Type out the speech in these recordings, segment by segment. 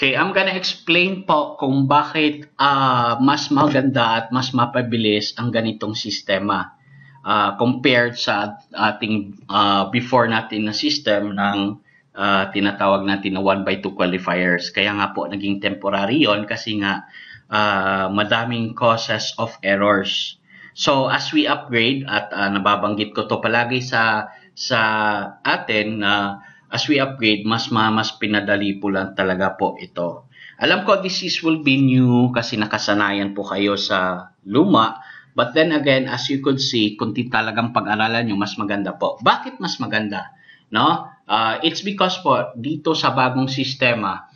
Okay, I'm gonna explain po kung bakit mas maganda at mas mapabilis ang ganitong sistema compared sa ating before natin na system ng tinatawag natin na 1x2 qualifiers. Kaya nga po naging temporary yon kasi nga madaming causes of errors. So as we upgrade at nababanggit ko to palagi sa atin na as we upgrade, mas pinadali po lang talaga po ito. Alam ko this will be new kasi nakasanayan po kayo sa luma. But then again, as you could see, kung talagang pag-aralan nyo, mas maganda po. Bakit mas maganda? No? It's because po, dito sa bagong sistema,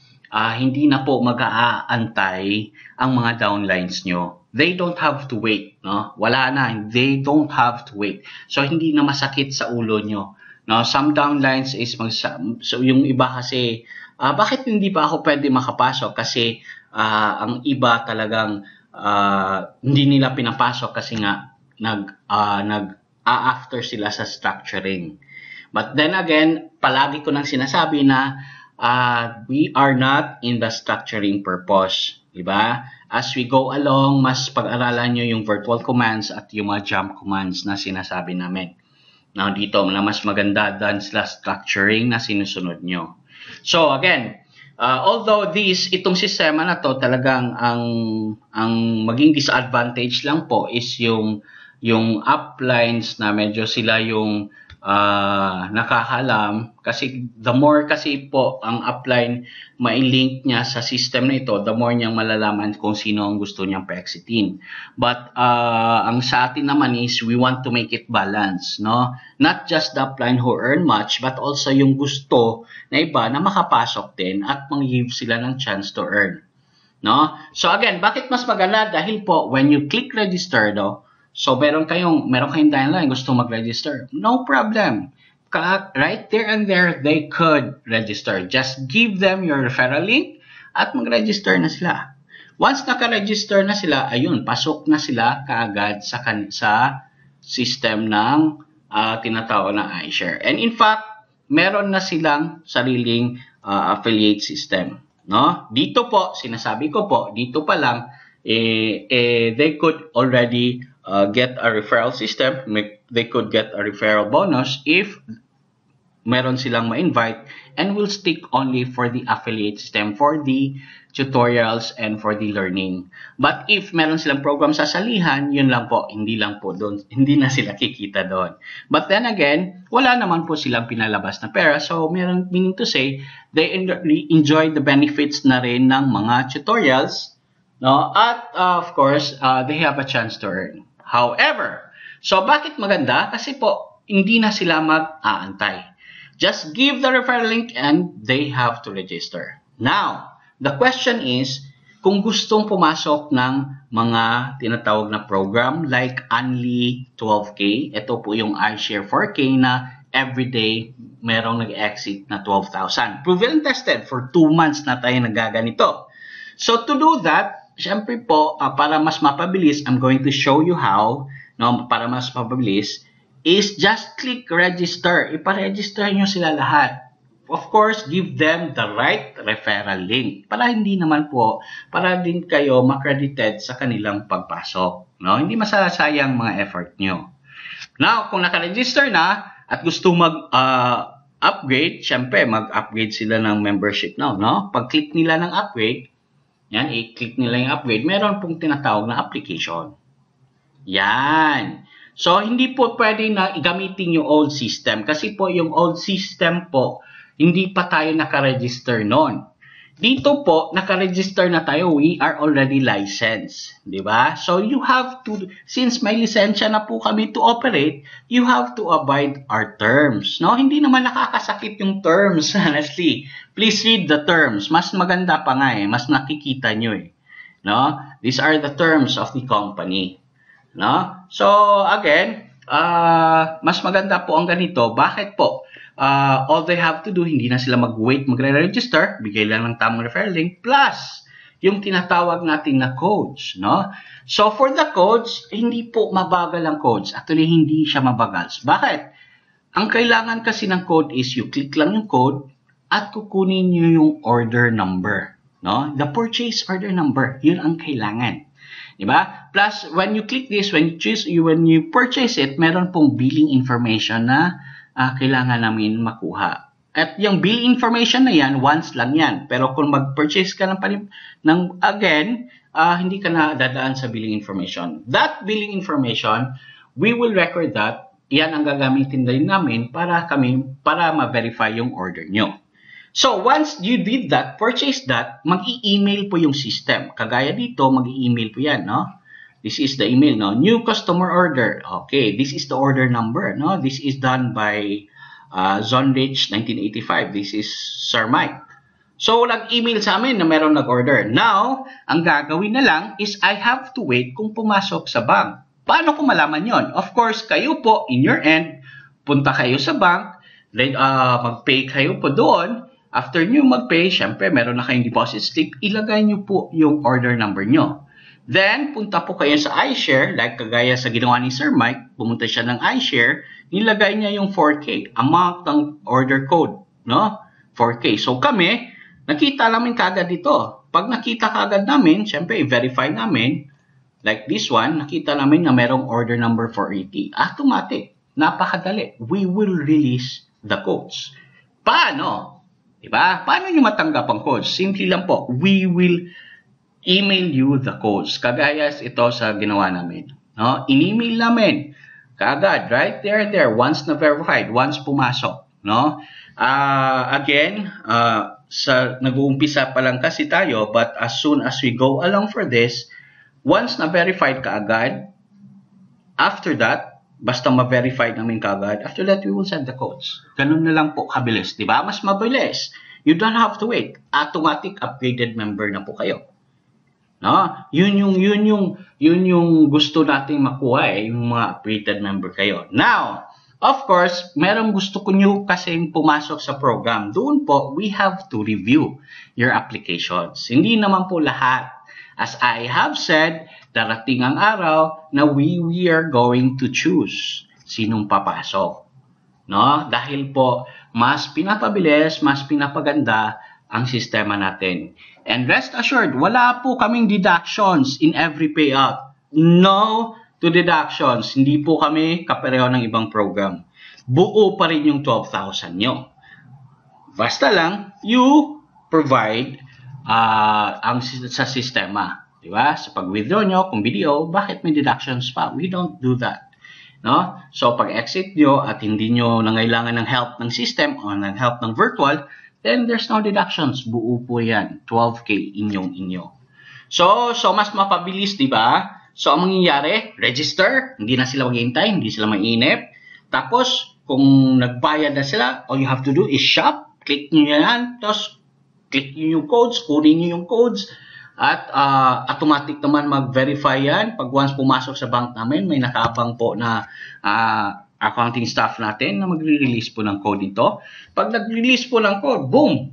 hindi na po mag-aantay ang mga downlines nyo. They don't have to wait. No? Wala na. They don't have to wait. So, hindi na masakit sa ulo nyo. No, some downlines is so yung iba kasi bakit hindi pa ako pwede makapasok kasi ang iba talagang hindi nila pinapasok kasi nga after sila sa structuring. But then again, palagi ko nang sinasabi na we are not in the structuring purpose, di ba? As we go along, mas pag-aralan nyo yung virtual commands at yung mga jump commands na sinasabi namin. Now, dito na mas maganda than sila structuring na sinusunod nyo. So, again, although itong sistema na to talagang ang maging disadvantage lang po is yung uplines na medyo sila yung nakakalam kasi the more kasi po ang upline mai-link niya sa system na ito, the more niyang malalaman kung sino ang gusto niyang pa-exitin. But ang sa atin naman is we want to make it balance, no? Not just the upline who earn much but also yung gusto na iba na makapasok din at mag-give sila ng chance to earn, no? So again, bakit mas maganda? Dahil po when you click register, no? So, meron kayong downline gusto mag-register. No problem. Right there and there, they could register. Just give them your referral link at mag-register na sila. Once naka-register na sila, ayun, pasok na sila kaagad sa system ng tinatawag na iShare. And in fact, meron na silang sariling affiliate system. No? Dito po, sinasabi ko po, dito pa lang, they could already get a referral system. They could get a referral bonus if meron silang ma-invite, and will stick only for the affiliate system, for the tutorials and for the learning. But if meron silang program sa salihan, yun lang po, hindi lang po doon, hindi na sila kikita doon. But then again, wala naman po silang pinalabas na pera, so meaning to say, they enjoy the benefits na rin ng mga tutorials, no? At of course, they have a chance to earn. However, so bakit maganda? Kasi po, hindi na sila mag-aantay. Just give the referral link and they have to register. Now, the question is, kung gustong pumasok ng mga tinatawag na program like Only 12K, ito po yung iShare 4K na everyday merong nag-exit na 12,000. Proven and tested for 2 months na tayo nagaganito. So to do that, syempre po, para mas mapabilis, I'm going to show you how, no, para mas mapabilis, is just click register. Ipa-register nyo sila lahat. Of course, give them the right referral link. Para hindi naman po, para din kayo makredited sa kanilang pagpasok. No? Hindi masasayang mga effort nyo. Now, kung naka-register na at gusto mag-upgrade, syempre, mag-upgrade sila ng membership now. No? Pag-click nila ng upgrade, yan, i-click nila yung upgrade, meron pong tinatawag na application. Yan. So, hindi po pwede na gamitin yung old system. Kasi po, yung old system po, hindi pa tayo naka-register noon. Dito po, naka-register na tayo. We are already licensed. Diba? So, you have to, since may lisensya na po kami to operate, you have to abide our terms. No? Hindi naman nakakasakit yung terms, honestly. Please read the terms. Mas maganda pa nga eh. Mas nakikita nyo eh. No? These are the terms of the company. No? So, again, mas maganda po ang ganito. Bakit po? All they have to do, hindi na sila mag-wait, magre-register, bigay lang ng tamang referral link, plus yung tinatawag natin na codes, no? So, for the codes, hindi po mabagal ang codes. Actually, hindi siya mabagal. Bakit? Ang kailangan kasi ng code is you click lang yung code at kukunin nyo yung order number. No? The purchase order number, yun ang kailangan. Diba? Plus, when you click this, when you purchase it, meron pong billing information na kailangan namin makuha. At yung billing information na yan, once lang yan. Pero kung mag-purchase ka again, hindi ka na dadaan sa billing information. That billing information, we will record that. Yan ang gagamitin din namin para ma-verify yung order nyo. So, once you did that, purchase that, mag-i-email po yung system. Kagaya dito, mag-i-email po yan, no? This is the email, no? New customer order. Okay, this is the order number, no? This is done by Zonrich 1985. This is Sir Mike. So, nag-email sa amin na meron nag-order. Now, ang gagawin na lang is I have to wait kung pumasok sa bank. Paano ko malaman yon? Of course, kayo po, in your end, punta kayo sa bank, mag-pay kayo po doon. After nyo mag-pay, syempre, meron na kayong deposit slip, ilagay nyo po yung order number nyo. Then, punta po kayo sa iShare, like kagaya sa ginawa ni Sir Mike, pumunta siya ng iShare, nilagay niya yung 4K, amount ng order code, no? 4K. So, kami, nakita namin kagad ito. Pag nakita kagad namin, syempre, i-verify namin, like this one, nakita namin na merong order number 480. Automatic. Napakadali. We will release the codes. Paano? Diba? Paano nyo matanggap ang codes? Simple lang po. We will email you the codes. Kagaya ito sa ginawa namin. No? In-email namin. Kagad. Right there. Once na verified. Once pumasok. No? Again, nag-uumpisa pa lang kasi tayo, but as soon as we go along for this, once na verified kaagad, after that, basta ma-verify namin kagad, after that, we will send the codes. Ganun na lang po kabilis. Diba? Mas mabilis. You don't have to wait. Automatic upgraded member na po kayo. No? Yun yung gusto nating makuha yung mga upgraded member kayo. Now, of course, merong gusto ko nyo kasing pumasok sa program. Doon po, we have to review your applications. Hindi naman po lahat. As I have said, darating ang araw na we are going to choose sinong papasok. No? Dahil po, mas pinapabilis, mas pinapaganda ang sistema natin. And rest assured, wala po kaming deductions in every payout. No to deductions. Hindi po kami kapareho ng ibang program. Buo pa rin yung 12,000 nyo. Basta lang, you provide sa sistema. Diba? Sa pag-withdraw nyo, kung video, bakit may deductions pa? We don't do that. No? So, pag exit nyo at hindi nyo nangailangan ng help ng system o ng help ng virtual, then there's no deductions. Buo po yan. 12K inyo. So mas mapabilis, diba? So, ang mangyayari, register, hindi na sila maghihintay, hindi sila mainip. Tapos, kung nagbayad na sila, all you have to do is shop, click nyo yan, tapos click nyo yung codes, kunin nyo yung codes, at automatic naman mag-verify yan. Pag once pumasok sa bank namin, may nakaabang po na accounting staff natin na magre-release po ng code ito. Pag nag-release po ng code, boom!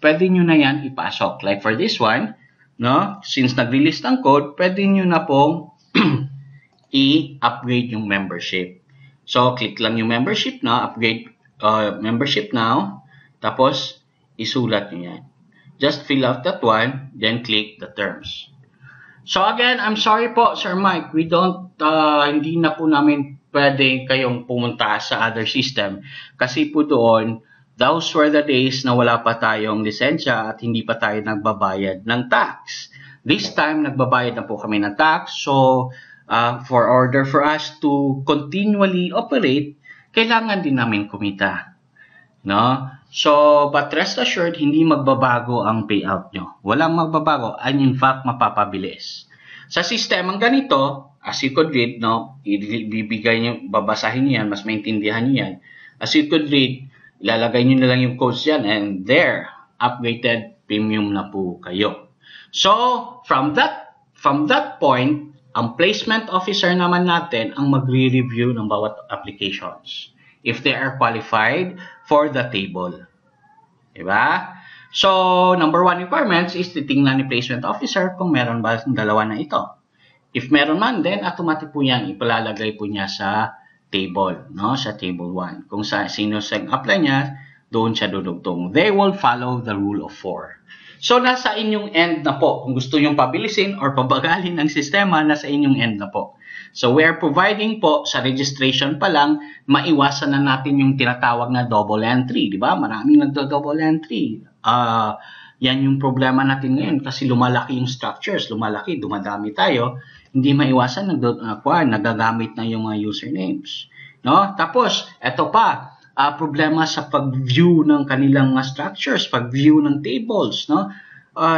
Pwede nyo na yan ipasok. Like for this one, no? Since nag-release ng code, pwede nyo na pong i-upgrade yung membership. So, click lang yung membership na, upgrade membership now, tapos isulat nyo yan. Just fill out that one, then click the terms. So again, I'm sorry po, Sir Mike, we don't, hindi na po namin pwede kayong pumunta sa other system. Kasi po doon, those were the days na wala pa tayong lisensya at hindi pa tayo nagbabayad ng tax. This time, nagbabayad na po kami ng tax. So, for us to continually operate, kailangan din namin kumita. No? So, but rest assured, hindi magbabago ang payout nyo. Walang magbabago, and in fact, mapapabilis. Sa sistemang ganito, as you could read, no, ibibigay nyo, babasahin nyo yan, mas maintindihan nyo yan. As you could read, ilalagay nyo na lang yung codes yan, and there, upgraded premium na po kayo. So, from that point, ang placement officer naman natin ang magre-review ng bawat applications if they are qualified for the table. Diba? So, number one requirements is titingnan ni placement officer kung meron ba ang dalawa na ito. If meron man, then automatic po yan, ipalalagay po niya sa table, no? Sa table 1. Kung sino sa apply niya, doon siya dudugtong. They will follow the rule of 4. So, nasa inyong end na po. Kung gusto nyong pabilisin or pabagalin ng sistema, nasa inyong end na po. So, we are providing po sa registration pa lang, maiwasan na natin yung tinatawag na double entry. Di ba? Maraming nagdo-double entry. Yan yung problema natin ngayon kasi lumalaki yung structures. Lumalaki, dumadami tayo. Hindi maiwasan, nagagamit na yung mga usernames. No? Tapos, eto pa, problema sa pag-view ng kanilang structures, pag-view ng tables. No?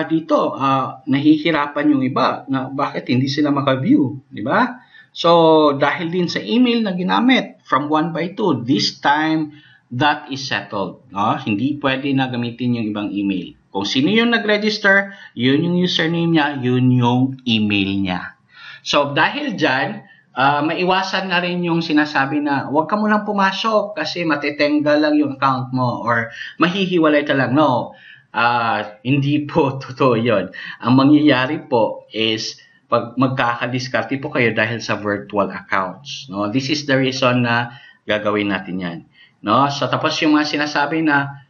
Dito, nahihirapan yung iba na bakit hindi sila maka-view. Di ba? So, dahil din sa email na ginamit from 1x2, this time, that is settled. No? Hindi pwede na gamitin yung ibang email. Kung sino yung nag-register, yun yung username niya, yun yung email niya. So, dahil dyan, maiwasan na rin yung sinasabi na huwag ka munang pumasok kasi matetengga lang yung account mo or mahihiwalay ka lang. No, hindi po totoo yun. Ang mangyayari po is pag magkakadiskarte po kayo dahil sa virtual accounts. No? This is the reason na gagawin natin yan. No? So, tapos yung mga sinasabi na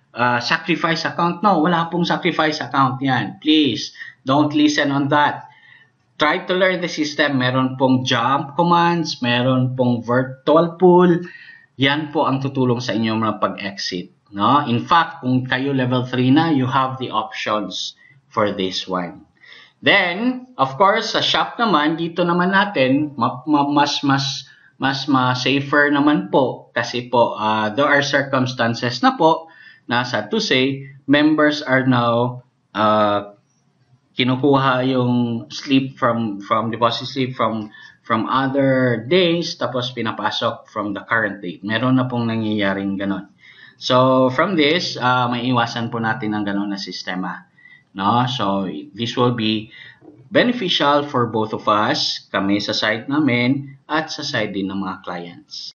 sacrifice account, no, wala pong sacrifice account yan. Please, don't listen on that. Try to learn the system. Meron pong jump commands, meron pong virtual pool. Yan po ang tutulong sa inyo mga pag-exit. No? In fact, kung kayo level 3 na, you have the options for this one. Then, of course, sa shop naman, dito naman natin, mas safer naman po kasi po, there are circumstances na po na sad to say, members are now kinukuha yung sleep from deposit slip from other days tapos pinapasok from the current date. Meron na pong nangyayaring ganon. So, from this, maiiwasan po natin ang ganon na sistema. No? So, this will be beneficial for both of us, kami sa side namin, at sa side din ng mga clients.